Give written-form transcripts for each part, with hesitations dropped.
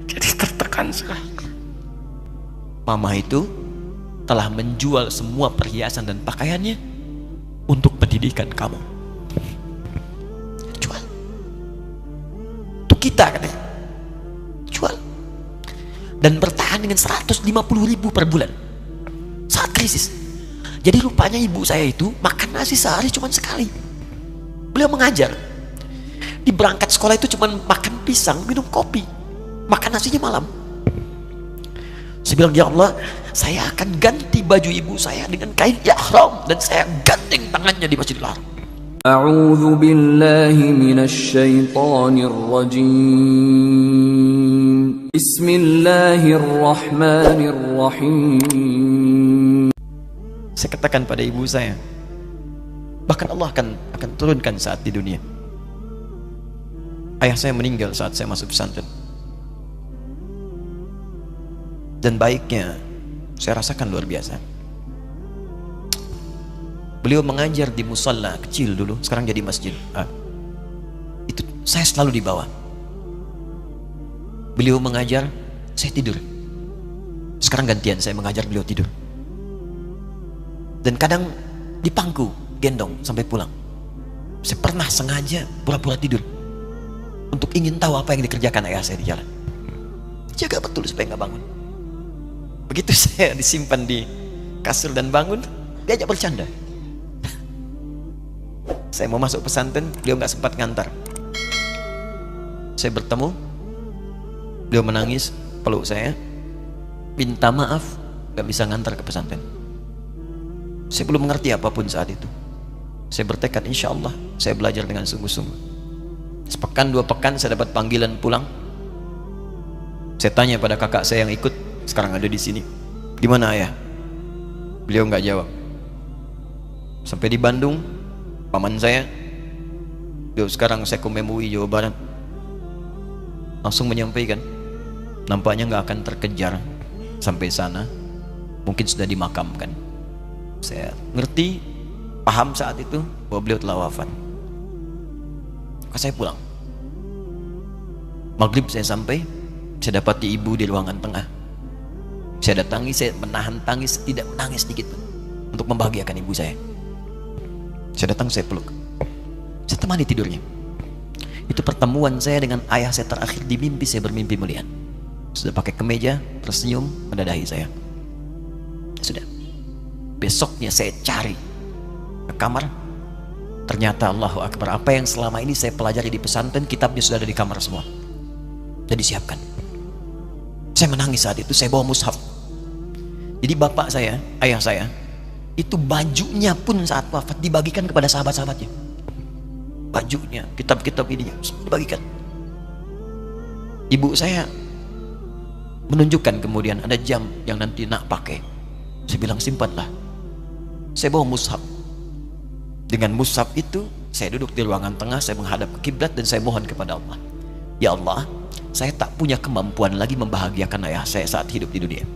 Jadi tertekan sekali. Mama itu telah menjual semua perhiasan dan pakaiannya untuk pendidikan kamu. Jual. Untuk kita katanya. Jual. Dan bertahan dengan 150.000 per bulan saat krisis. Jadi rupanya ibu saya itu makan nasi sehari cuma sekali. Beliau mengajar. Di berangkat sekolah itu cuma makan pisang, minum kopi, makan nasinya malam. Saya bilang, ya Allah, saya akan ganti baju ibu saya dengan kain ihram dan saya gandeng tangannya di Masjidil Haram. A'udzu billahi minasy syaithanir rajim. Bismillahirrahmanirrahim. Saya katakan pada ibu saya, bahkan Allah akan turunkan saat di dunia. Ayah saya meninggal saat saya masuk pesantren. Dan baiknya saya rasakan luar biasa. Beliau mengajar di musalla kecil dulu, sekarang jadi masjid. Itu saya selalu di bawah. Beliau mengajar, saya tidur. Sekarang gantian saya mengajar, beliau tidur. Dan kadang di pangku, gendong sampai pulang. Saya pernah sengaja pura-pura tidur untuk ingin tahu apa yang dikerjakan ayah saya di jalan. Jaga betul supaya nggak bangun. Begitu saya disimpan di kasur dan bangun, diajak bercanda. Saya mau masuk pesantren, beliau nggak sempat ngantar. Saya bertemu, beliau menangis, peluk saya, minta maaf, nggak bisa ngantar ke pesantren. Saya belum mengerti apapun saat itu. Saya bertekad, insya Allah saya belajar dengan sungguh-sungguh. Sepekan, 2 pekan saya dapat panggilan pulang. Saya tanya pada kakak saya yang ikut, sekarang ada di sini, di mana ayah? Beliau nggak jawab. Sampai di Bandung, paman saya, beliau sekarang Sekom MUI Jawa Barat, langsung menyampaikan, nampaknya nggak akan terkejar sampai sana, mungkin sudah dimakamkan. Saya ngerti, paham saat itu bahwa beliau telah wafat. Maka saya pulang. Maghrib saya sampai, saya dapati ibu di ruangan tengah. Saya datangi, saya menahan tangis, tidak menangis sedikit pun untuk membahagiakan ibu saya. Saya datang, saya peluk, saya temani tidurnya. Itu pertemuan saya dengan ayah saya terakhir di mimpi. Saya bermimpi melihat sudah pakai kemeja, tersenyum, mendadahi saya. Sudah. Besoknya saya cari ke kamar, ternyata Allahu Akbar, apa yang selama ini saya pelajari di pesantren, kitabnya sudah ada di kamar semua, sudah disiapkan. Saya menangis saat itu. Saya bawa mushaf. Jadi bapak saya, ayah saya, itu bajunya pun saat wafat dibagikan kepada sahabat-sahabatnya. Bajunya, kitab-kitab ini dibagikan. Ibu saya menunjukkan kemudian ada jam yang nanti nak pakai. Saya bilang, simpanlah. Saya bawa mushaf. Dengan mushaf itu saya duduk di ruangan tengah, saya menghadap ke kiblat dan saya mohon kepada Allah, ya Allah, saya tak punya kemampuan lagi membahagiakan ayah saya saat hidup di dunia,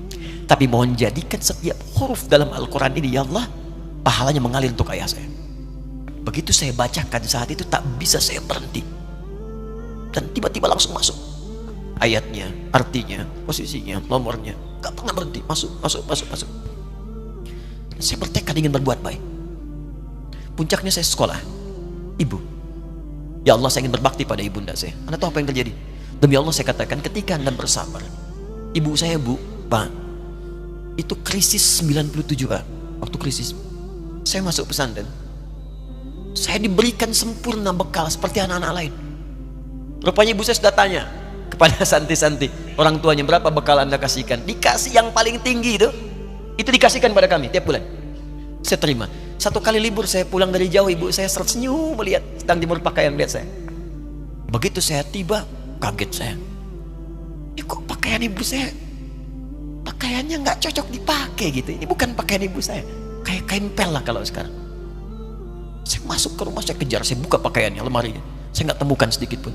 tapi mohon jadikan setiap huruf dalam Al-Quran ini, ya Allah, pahalanya mengalir untuk ayah saya. Begitu saya bacakan saat itu, tak bisa saya berhenti, dan tiba-tiba langsung masuk ayatnya, artinya, posisinya, nomornya, gak pernah berhenti, masuk. Saya bertekad ingin berbuat baik. Puncaknya saya sekolah, ibu, ya Allah, saya ingin berbakti pada ibunda saya. Anda tahu apa yang terjadi? Demi Allah saya katakan, ketika Anda bersabar, ibu saya, bu, pak, itu krisis 97 pak. Waktu krisis saya masuk pesantren, saya diberikan sempurna bekal seperti anak-anak lain. Rupanya ibu saya sudah tanya kepada santi-santi, orang tuanya, berapa bekal Anda kasihkan? Dikasih yang paling tinggi itu dikasihkan pada kami tiap bulan. Saya terima. Satu kali libur saya pulang dari jauh, ibu saya tersenyum melihat sedang jemur pakaian, lihat saya. Begitu saya tiba, kaget saya. Kok pakaian ibu saya, pakaiannya nggak cocok dipakai gitu. Ini bukan pakaian ibu saya, kayak kain pel lah kalau sekarang. Saya masuk ke rumah, saya kejar, saya buka pakaiannya, lemarinya, saya nggak temukan sedikit pun.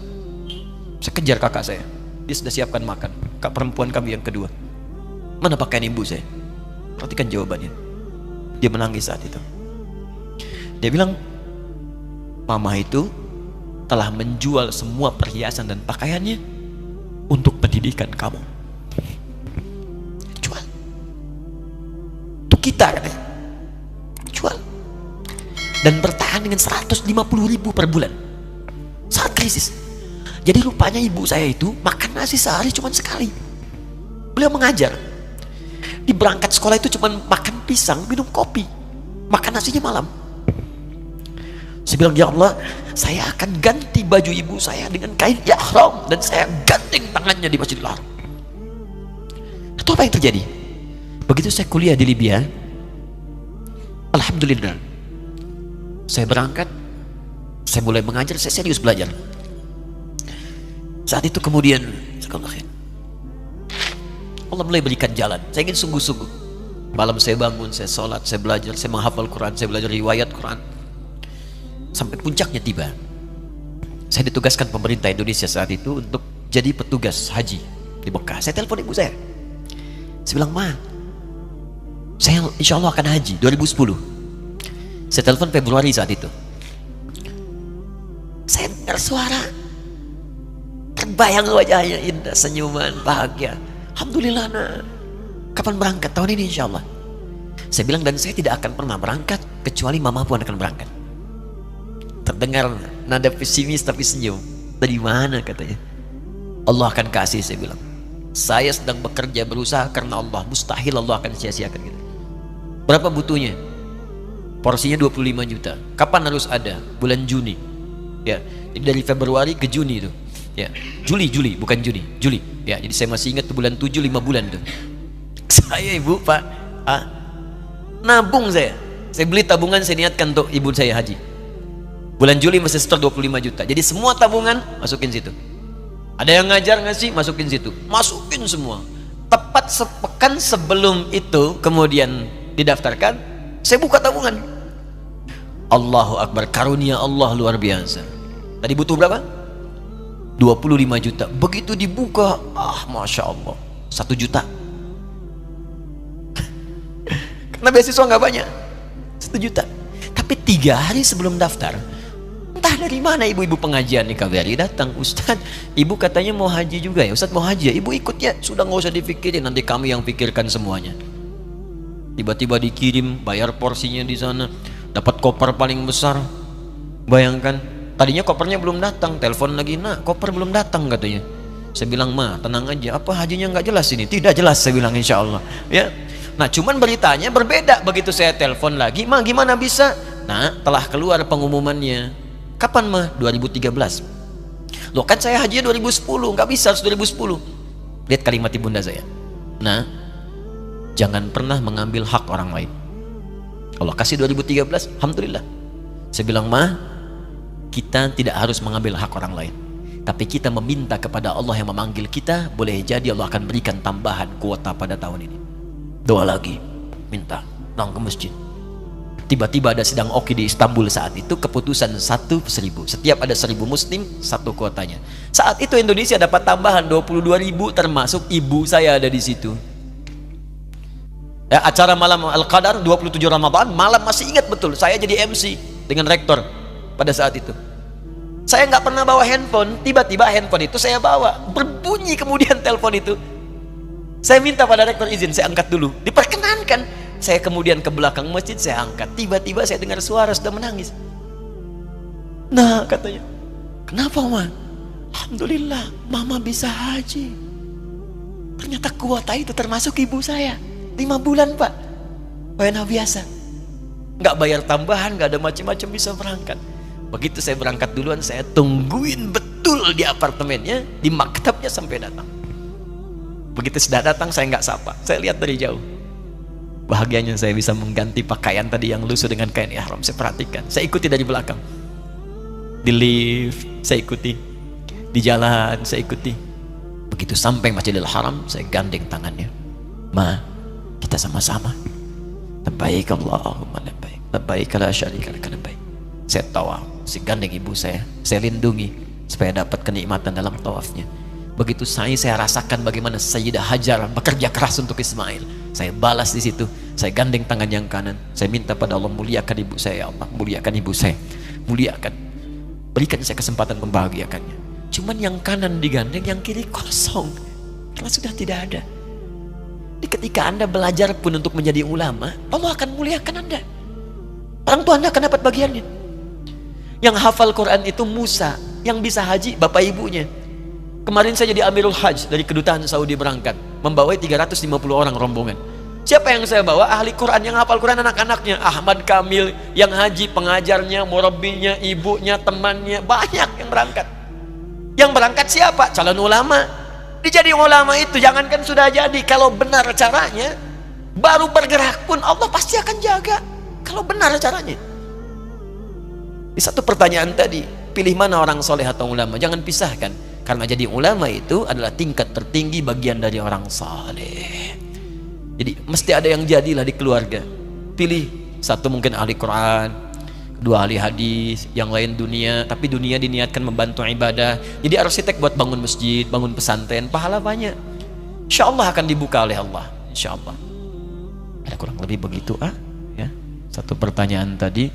Saya kejar kakak saya, dia sudah siapkan makan. Kak perempuan kami yang kedua, mana pakaian ibu saya? Perhatikan jawabannya. Dia menangis saat itu. Dia bilang, Mama itu telah menjual semua perhiasan dan pakaiannya untuk pendidikan kamu. Jual. Untuk kita katanya. Jual. Dan bertahan dengan 150.000 per bulan. Saat krisis. Jadi rupanya ibu saya itu makan nasi sehari cuma sekali. Beliau mengajar. Di berangkat sekolah itu cuma makan pisang, minum kopi. Makan nasinya malam. Saya bilang, ya Allah, saya akan ganti baju ibu saya dengan kain ihram dan saya gandeng tangannya di Masjidil Haram. Itu apa yang terjadi? Begitu saya kuliah di Libya, alhamdulillah, saya berangkat, saya mulai mengajar, saya serius belajar. Saat itu kemudian Allah mulai berikan jalan. Saya ingin sungguh-sungguh. Malam saya bangun, saya sholat, saya belajar, saya menghafal Quran, saya belajar riwayat Quran. Sampai puncaknya tiba. Saya ditugaskan pemerintah Indonesia saat itu untuk jadi petugas haji di Mekah. Saya telepon ibu saya. Saya bilang, Ma, saya insya Allah akan haji 2010. Saya telepon Februari saat itu. Saya dengar suara, terbayang wajahnya indah, senyuman, bahagia. Alhamdulillah, nak. Kapan berangkat? Tahun ini insya Allah. Saya bilang, dan saya tidak akan pernah berangkat kecuali mama pun akan berangkat. Terdengar nada pesimis tapi senyum. Dari mana katanya? Allah akan kasih, saya bilang. Saya sedang bekerja berusaha karena Allah. Mustahil Allah akan sia-siakan gitu. Berapa butuhnya? Porsinya 25 juta. Kapan harus ada? Bulan Juni. Ya, jadi dari Februari ke Juni itu. Ya, Juli bukan Juni, Juli. Ya, jadi saya masih ingat tuh bulan 7, 5 bulan tuh. Saya ibu, Pak, nabung saya. Saya beli tabungan, saya niatkan untuk ibu saya haji. Bulan Juli masih setor 25 juta. Jadi semua tabungan masukin situ. Ada yang ngajar ngasih, masukin situ. Masukin semua. Tepat sepekan sebelum itu kemudian didaftarkan, saya buka tabungan. Allahu Akbar, karunia Allah luar biasa. Tadi butuh berapa? 25 juta. Begitu dibuka, Masya Allah, 1 juta. Karena beasiswa nggak banyak, 1 juta. Tapi 3 hari sebelum daftar, entah dari mana ibu-ibu pengajian di KBRI datang, Ustadz, ibu katanya mau haji juga ya, Ustadz mau haji ya, ibu ikut ya, sudah nggak usah dipikirin, nanti kami yang pikirkan semuanya. Tiba-tiba dikirim, bayar porsinya di sana, dapat koper paling besar. Bayangkan, tadinya kopernya belum datang, telepon lagi, nak koper belum datang katanya. Saya bilang, Ma, tenang aja, apa hajinya nggak jelas ini? Tidak jelas, saya bilang, insya Allah. Ya. Nah, cuman beritanya berbeda. Begitu saya telepon lagi, Ma, gimana bisa? Nah, telah keluar pengumumannya. Kapan, Ma? 2013. Loh, kan saya hajinya 2010, nggak bisa, harus 2010. Lihat kalimat ibunda saya. Nah, jangan pernah mengambil hak orang lain. Allah kasih 2013, alhamdulillah. Saya bilang, Ma, kita tidak harus mengambil hak orang lain, tapi kita meminta kepada Allah yang memanggil kita. Boleh jadi Allah akan berikan tambahan kuota pada tahun ini. Doa lagi, minta, datang ke masjid. Tiba-tiba ada sidang oki di Istanbul saat itu, keputusan 1/1000. Setiap ada 1000 muslim, 1 kuotanya. Saat itu Indonesia dapat tambahan 22.000, termasuk ibu saya ada di situ. Ya, acara malam Al-Qadar 27 Ramadan, malam masih ingat betul, saya jadi MC dengan rektor pada saat itu. Saya nggak pernah bawa handphone, tiba-tiba handphone itu saya bawa, berbunyi kemudian telepon itu. Saya minta pada rektor izin, saya angkat dulu, diperkenankan. Saya kemudian ke belakang masjid, saya angkat. Tiba-tiba saya dengar suara sudah menangis. Nah, katanya, kenapa, Ma? Alhamdulillah, Mama bisa haji. Ternyata kuota itu termasuk ibu saya. 5 bulan, Pak. Wena biasa. Nggak bayar tambahan, nggak ada macam-macam, bisa berangkat. Begitu saya berangkat duluan, saya tungguin betul di apartemennya, di maktabnya sampai datang. Begitu sudah datang, saya nggak sapa, saya lihat dari jauh. Bahagianya saya bisa mengganti pakaian tadi yang lusuh dengan kain ihram. Saya perhatikan, saya ikuti dari belakang. Di lift, saya ikuti. Di jalan, saya ikuti. Begitu sampai Masjidil Haram, saya gandeng tangannya. Ma, kita sama-sama. Labbaik Allahumma labbaik. Labbaik la syarika lak labbaik. Saya tawaf, saya gandeng ibu saya lindungi supaya dapat kenikmatan dalam tawafnya. Begitu saya rasakan bagaimana Sayyidah Hajar bekerja keras untuk Ismail. Saya balas di situ. Saya gandeng tangan yang kanan. Saya minta pada Allah, muliakan ibu saya, ya Allah, muliakan ibu saya, muliakan. Berikan saya kesempatan membahagiakannya. Cuman yang kanan digandeng, yang kiri kosong. Karena sudah tidak ada. Jadi ketika Anda belajar pun untuk menjadi ulama, Allah akan muliakan Anda. Orang tua Anda akan dapat bagiannya. Yang hafal Quran itu Musa, yang bisa haji bapak ibunya. Kemarin saya jadi Amirul Hajj dari kedutaan Saudi berangkat, membawai 350 orang rombongan. Siapa yang saya bawa? Ahli Quran, yang hafal Quran anak-anaknya. Ahmad Kamil, yang haji, pengajarnya, murabbinya, ibunya, temannya, banyak yang berangkat. Yang berangkat siapa? Calon ulama. Dijadi ulama itu jangankan sudah jadi, kalau benar caranya, baru bergerak pun Allah pasti akan jaga. Kalau benar caranya. Di satu pertanyaan tadi, pilih mana orang soleh atau ulama? Jangan pisahkan. Karena jadi ulama itu adalah tingkat tertinggi bagian dari orang soleh. Jadi mesti ada yang jadilah di keluarga. Pilih satu mungkin ahli Quran, kedua ahli hadis, yang lain dunia. Tapi dunia diniatkan membantu ibadah. Jadi arsitek buat bangun masjid, bangun pesantren, pahala banyak. Insya Allah akan dibuka oleh Allah. Insya Allah. Ada kurang lebih begitu ya. Satu pertanyaan tadi,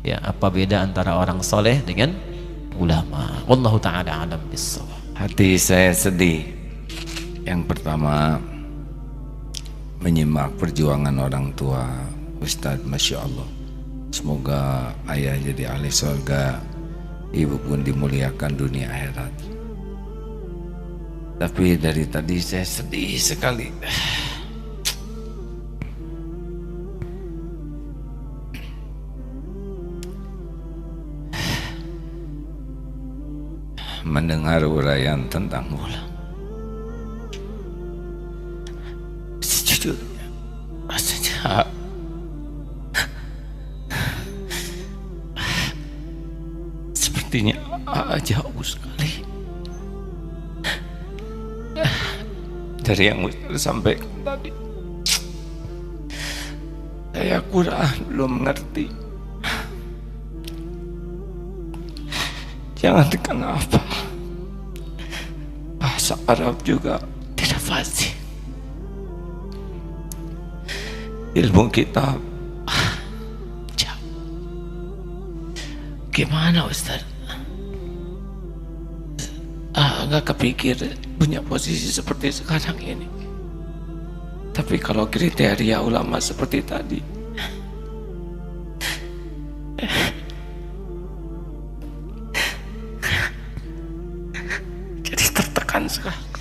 ya, apa beda antara orang soleh dengan ulama? Wallahu ta'ala alam bissawab. Hati saya sedih. Yang pertama, menyimak perjuangan orang tua Ustadz, Masya Allah. Semoga ayah jadi ahli surga, ibu pun dimuliakan dunia akhirat. Tapi dari tadi saya sedih sekali. Mendengar uraian tentang ulama. Sejujurnya rasanya sepertinya jauh sekali dari yang Ustaz sampaikan tadi. Saya belum mengerti. Jangan kenapa bahasa Arab juga tidak fasih. Ilmu kita jauh. Gimana Ustaz? Nggak kepikir punya posisi seperti sekarang ini. Tapi kalau kriteria ulama seperti tadi, jadi tertekan sekali.